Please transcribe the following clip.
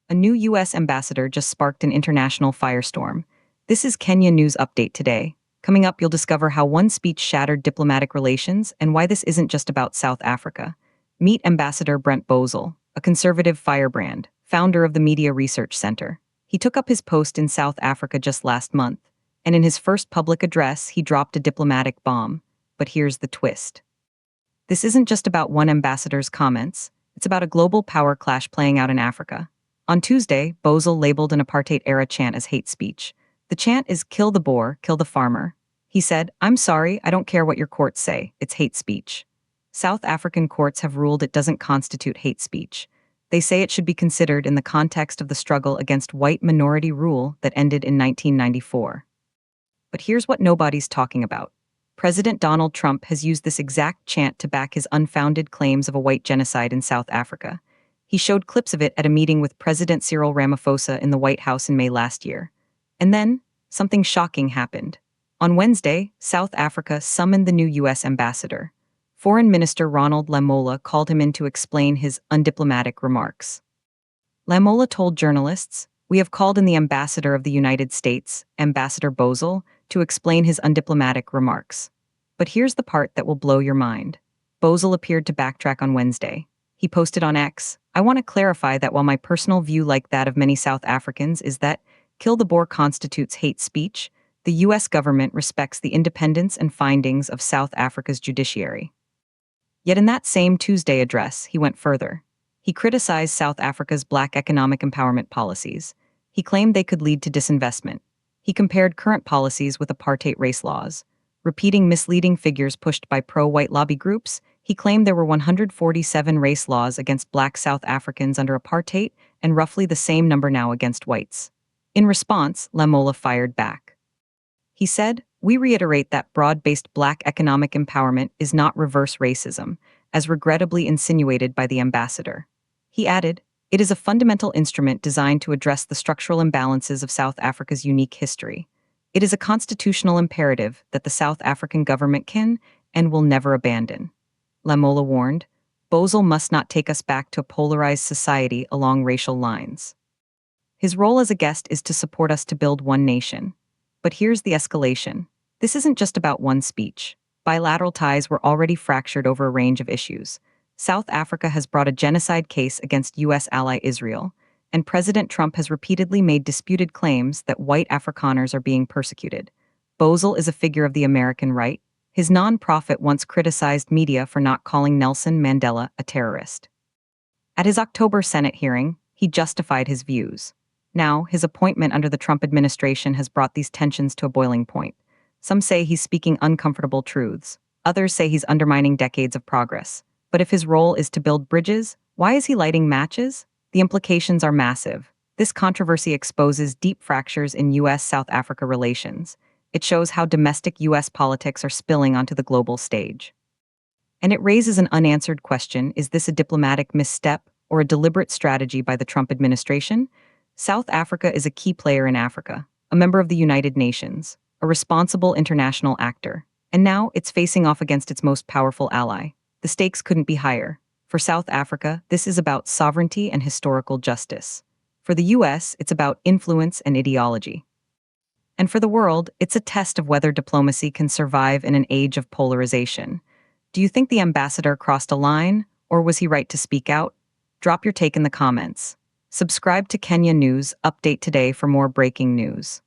A new U.S. ambassador just sparked an international firestorm. This is Kenya News Update today. Coming up, you'll discover how one speech shattered diplomatic relations and why this isn't just about South Africa. Meet Ambassador Brent Bozell, a conservative firebrand, founder of the Media Research Center. He took up his post in South Africa just last month, and in his first public address, he dropped a diplomatic bomb. But here's the twist. This isn't just about one ambassador's comments, it's about a global power clash playing out in Africa. On Tuesday, Bozell labeled an apartheid-era chant as hate speech. The chant is "Kill the Boer, kill the farmer." He said, "I'm sorry, I don't care what your courts say, it's hate speech." South African courts have ruled it doesn't constitute hate speech. They say it should be considered in the context of the struggle against white minority rule that ended in 1994. But here's what nobody's talking about. President Donald Trump has used this exact chant to back his unfounded claims of a white genocide in South Africa. He showed clips of it at a meeting with President Cyril Ramaphosa in the White House in May last year. And then, something shocking happened. On Wednesday, South Africa summoned the new U.S. ambassador. Foreign Minister Ronald Lamola called him in to explain his undiplomatic remarks. Lamola told journalists, "We have called in the ambassador of the United States, Ambassador Bozell, to explain his undiplomatic remarks." But here's the part that will blow your mind. Bozell appeared to backtrack on Wednesday. He posted on X, "I want to clarify that while my personal view, like that of many South Africans, is that kill the Boer constitutes hate speech, the U.S. government respects the independence and findings of South Africa's judiciary." Yet in that same Tuesday address, he went further. He criticized South Africa's black economic empowerment policies. He claimed they could lead to disinvestment. He compared current policies with apartheid race laws. Repeating misleading figures pushed by pro-white lobby groups, he claimed there were 147 race laws against black South Africans under apartheid and roughly the same number now against whites. In response, Lamola fired back. He said, "We reiterate that broad-based black economic empowerment is not reverse racism, as regrettably insinuated by the ambassador." He added, "It is a fundamental instrument designed to address the structural imbalances of South Africa's unique history. It is a constitutional imperative that the South African government can and will never abandon." Lamola warned, "Bozell must not take us back to a polarized society along racial lines. His role as a guest is to support us to build one nation." But here's the escalation. This isn't just about one speech. Bilateral ties were already fractured over a range of issues. South Africa has brought a genocide case against U.S. ally Israel, and President Trump has repeatedly made disputed claims that white Afrikaners are being persecuted. Bozell is a figure of the American right. His nonprofit once criticized media for not calling Nelson Mandela a terrorist. At his October Senate hearing, he justified his views. Now, his appointment under the Trump administration has brought these tensions to a boiling point. Some say he's speaking uncomfortable truths. Others say he's undermining decades of progress. But if his role is to build bridges, why is he lighting matches? The implications are massive. This controversy exposes deep fractures in U.S.-South Africa relations. It shows how domestic U.S. politics are spilling onto the global stage. And it raises an unanswered question: is this a diplomatic misstep or a deliberate strategy by the Trump administration? South Africa is a key player in Africa, a member of the United Nations, a responsible international actor, and now it's facing off against its most powerful ally. The stakes couldn't be higher. For South Africa, this is about sovereignty and historical justice. For the U.S., it's about influence and ideology. And for the world, it's a test of whether diplomacy can survive in an age of polarization. Do you think the ambassador crossed a line, or was he right to speak out? Drop your take in the comments. Subscribe to Kenya News Update today for more breaking news.